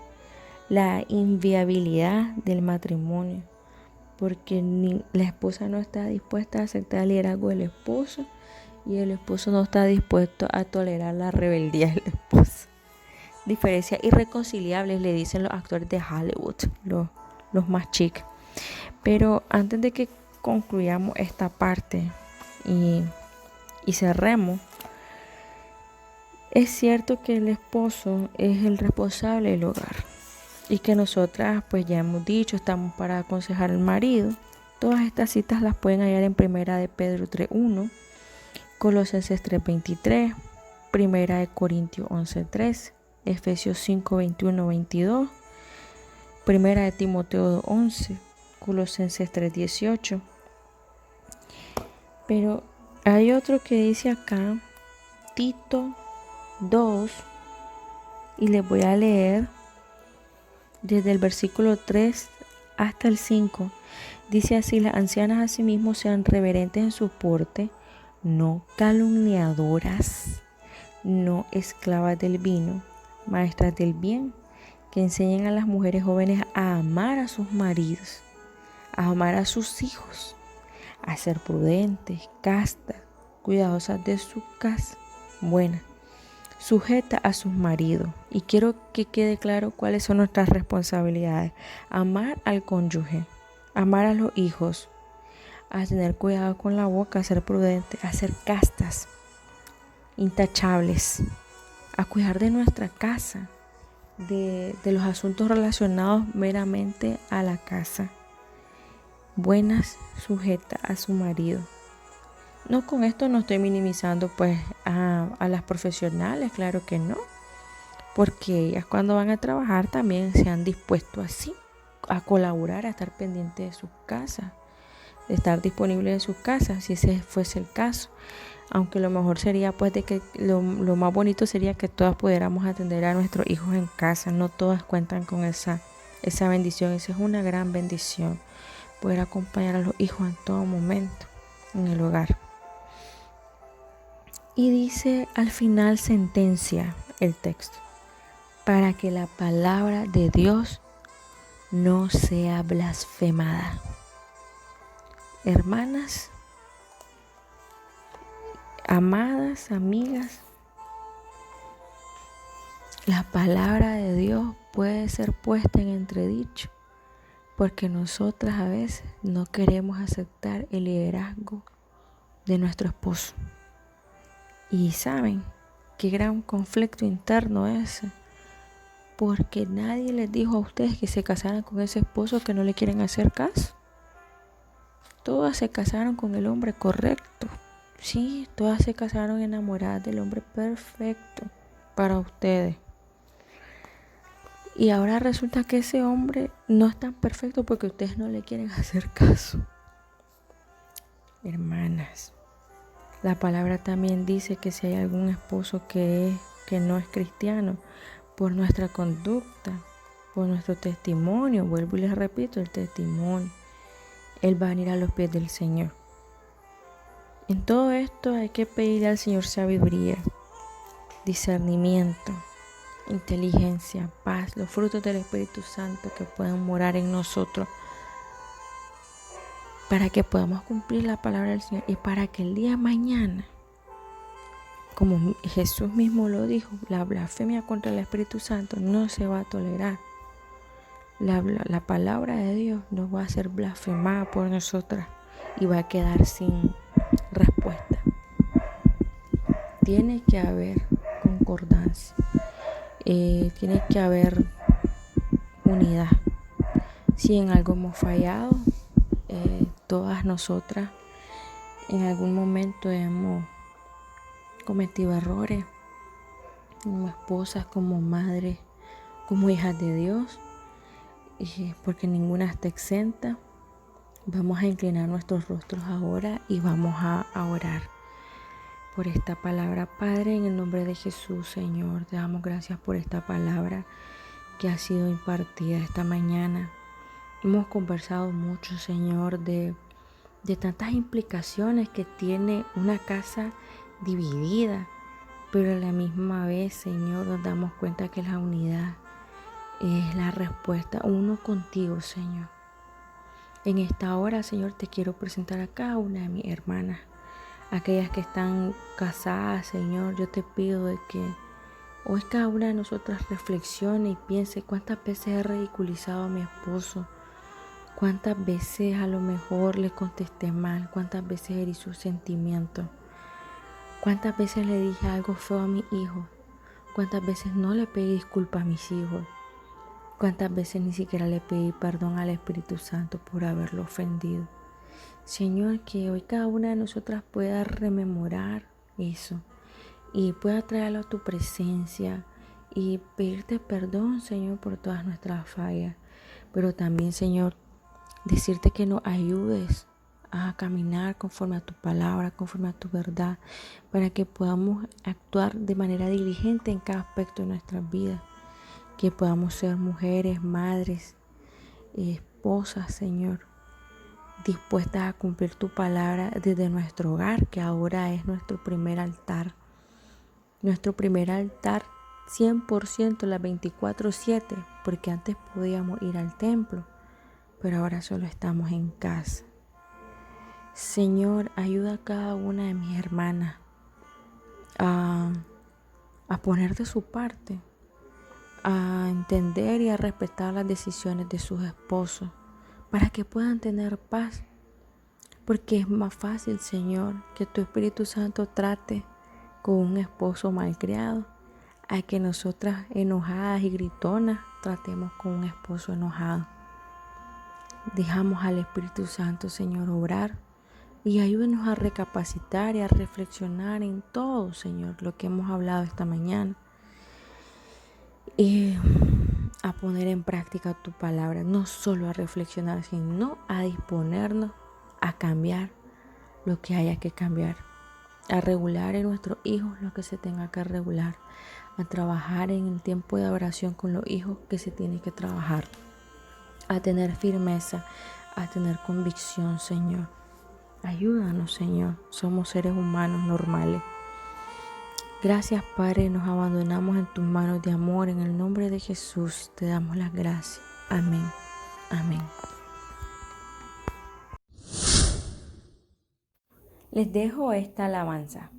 la inviabilidad del matrimonio, porque la esposa no está dispuesta a aceptar el liderazgo del esposo y el esposo no está dispuesto a tolerar la rebeldía del esposo. Diferencias irreconciliables, le dicen los actores de Hollywood, los más chic. Pero antes de que concluyamos esta parte y cerremos, es cierto que el esposo es el responsable del hogar y que nosotras, pues ya hemos dicho, estamos para aconsejar al marido. Todas estas citas las pueden hallar en Primera de Pedro 3:1, Colosenses 3:23, Primera de Corintios 11:3, Efesios 5:21-22, Primera de Timoteo 2:11, Colosenses 3:18. Pero hay otro que dice acá, Tito 2, y les voy a leer desde el versículo 3 hasta el 5. Dice así: las ancianas asimismo sean reverentes en su porte, no calumniadoras, no esclavas del vino, maestras del bien, que enseñen a las mujeres jóvenes a amar a sus maridos, a amar a sus hijos, a ser prudentes, castas, cuidadosas de su casa, buenas, sujeta a sus maridos. Y quiero que quede claro cuáles son nuestras responsabilidades: amar al cónyuge, amar a los hijos, a tener cuidado con la boca, a ser prudentes, a ser castas, intachables, a cuidar de nuestra casa, de los asuntos relacionados meramente a la casa, buenas, sujetas a su marido. No, con esto no estoy minimizando pues a las profesionales, claro que no, porque ellas cuando van a trabajar también se han dispuesto así a colaborar, a estar pendientes de sus casas, de estar disponibles en sus casas, si ese fuese el caso. Aunque lo mejor sería pues de que lo más bonito sería que todas pudiéramos atender a nuestros hijos en casa. No todas cuentan con esa bendición. Esa es una gran bendición, poder acompañar a los hijos en todo momento en el hogar. Y dice al final, sentencia el texto: para que la palabra de Dios no sea blasfemada. Hermanas, amadas, amigas, la palabra de Dios puede ser puesta en entredicho porque nosotras a veces no queremos aceptar el liderazgo de nuestro esposo. Y saben qué gran conflicto interno es ese, porque nadie les dijo a ustedes que se casaran con ese esposo que no le quieren hacer caso. todas se casaron con el hombre correcto. Sí, todas se casaron enamoradas del hombre perfecto para ustedes. Y ahora resulta que ese hombre no es tan perfecto porque ustedes no le quieren hacer caso. Hermanas, la palabra también dice que si hay algún esposo que no es cristiano, por nuestra conducta, por nuestro testimonio, vuelvo y les repito, el testimonio, él va a venir a los pies del Señor. En todo esto hay que pedirle al Señor sabiduría, discernimiento, inteligencia, paz, los frutos del Espíritu Santo que puedan morar en nosotros para que podamos cumplir la palabra del Señor y para que el día de mañana, como Jesús mismo lo dijo, la blasfemia contra el Espíritu Santo no se va a tolerar. La palabra de Dios no va a ser blasfemada por nosotras y va a quedar sin respuesta. Tiene que haber concordancia, tiene que haber unidad. Si en algo hemos fallado, todas nosotras en algún momento hemos cometido errores, como esposas, como madres, como hijas de Dios, porque ninguna está exenta. Vamos a inclinar nuestros rostros ahora y vamos a orar por esta palabra. Padre, en el nombre de Jesús, Señor, te damos gracias por esta palabra que ha sido impartida esta mañana. Hemos conversado mucho, Señor, de tantas implicaciones que tiene una casa dividida, pero a la misma vez, Señor, nos damos cuenta que la unidad es la respuesta, uno contigo, Señor. En esta hora, Señor, te quiero presentar a cada una de mis hermanas, aquellas que están casadas, Señor. Yo te pido de que hoy cada una de nosotras reflexione y piense cuántas veces he ridiculizado a mi esposo, cuántas veces a lo mejor le contesté mal, cuántas veces herí sus sentimientos, cuántas veces le dije algo feo a mi hijo, cuántas veces no le pedí disculpas a mis hijos, cuántas veces ni siquiera le pedí perdón al Espíritu Santo por haberlo ofendido. Señor, que hoy cada una de nosotras pueda rememorar eso y pueda traerlo a tu presencia y pedirte perdón, Señor, por todas nuestras fallas, pero también, Señor, decirte que nos ayudes a caminar conforme a tu palabra, conforme a tu verdad, para que podamos actuar de manera diligente en cada aspecto de nuestras vidas, que podamos ser mujeres, madres, esposas, Señor, dispuestas a cumplir tu palabra desde nuestro hogar, que ahora es nuestro primer altar 100% las 24/7, porque antes podíamos ir al templo, pero ahora solo estamos en casa. Señor, ayuda a cada una de mis hermanas a poner de su parte, a entender y a respetar las decisiones de sus esposos, para que puedan tener paz, porque es más fácil, Señor, que tu Espíritu Santo trate con un esposo malcriado, a que nosotras enojadas y gritonas tratemos con un esposo enojado. Dejamos al Espíritu Santo, Señor, obrar y ayúdenos a recapacitar y a reflexionar en todo, Señor, lo que hemos hablado esta mañana y a poner en práctica tu palabra, no solo a reflexionar, sino a disponernos a cambiar lo que haya que cambiar, a regular en nuestros hijos lo que se tenga que regular, a trabajar en el tiempo de oración con los hijos que se tiene que trabajar, a tener firmeza, a tener convicción, Señor. Ayúdanos, Señor. Somos seres humanos normales. Gracias, Padre. Nos abandonamos en tus manos de amor. En el nombre de Jesús te damos las gracias. Amén. Amén. Les dejo esta alabanza.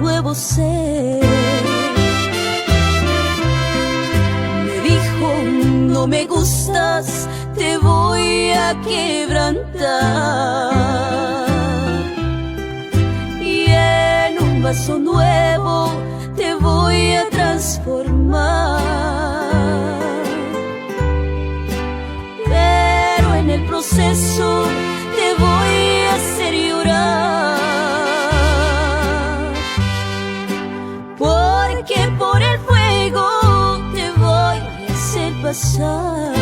nuevo ser. Me dijo, no me gustas, te voy a quebrantar. Y en un vaso nuevo te voy a transformar. Pero en el proceso te voy a hacer llorar. Porque por el fuego te voy a hacer pasar.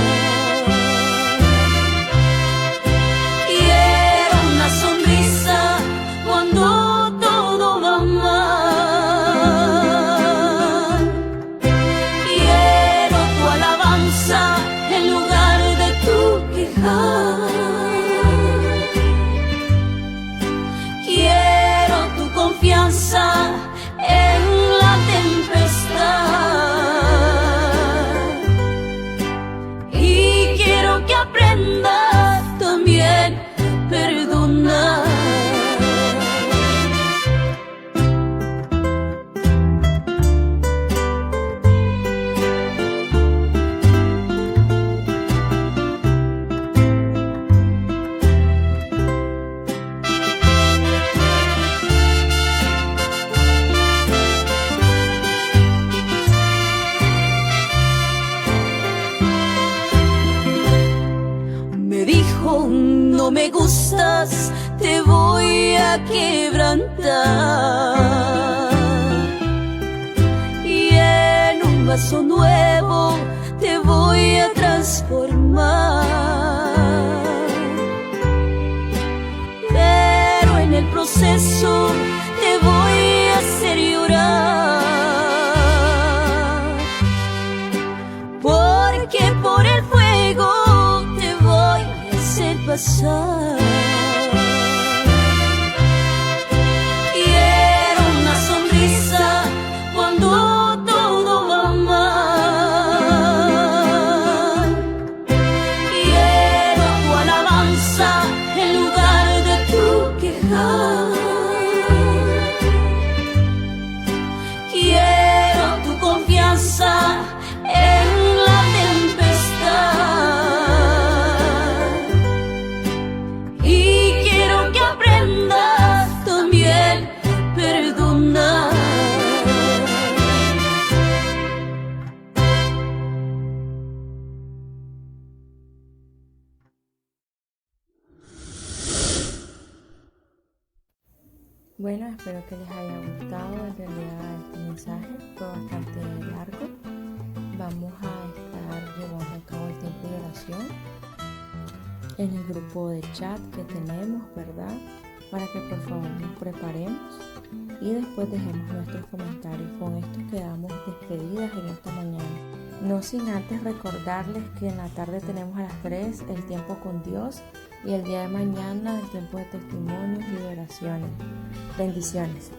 Quiero una sonrisa cuando todo va mal. Quiero tu alabanza en lugar de tu quejar. Quiero tu confianza en la tempestad. Y quiero que aprendas también a perdonar. Me dijo, no me gustas, te voy a quebrantar. Y en un vaso nuevo te voy a transformar. Pero en el proceso te voy a hacer llorar. Porque por el fuego te voy a hacer pasar. Quiero una sonrisa cuando todo va mal. Quiero tu alabanza en lugar de tu quejar. Quiero tu confianza en la tempestad. Y quiero que aprendas también a perdonar. Bueno, espero que les haya gustado. En realidad este mensaje fue bastante largo. Vamos a estar llevando a cabo el tiempo de oración en el grupo de chat que tenemos, ¿verdad? Para que por favor nos preparemos y después dejemos nuestros comentarios. Con esto quedamos despedidas en esta mañana. No sin antes recordarles que en la tarde tenemos a las 3 el tiempo con Dios y el día de mañana el tiempo de testimonios y de oraciones. Bendiciones.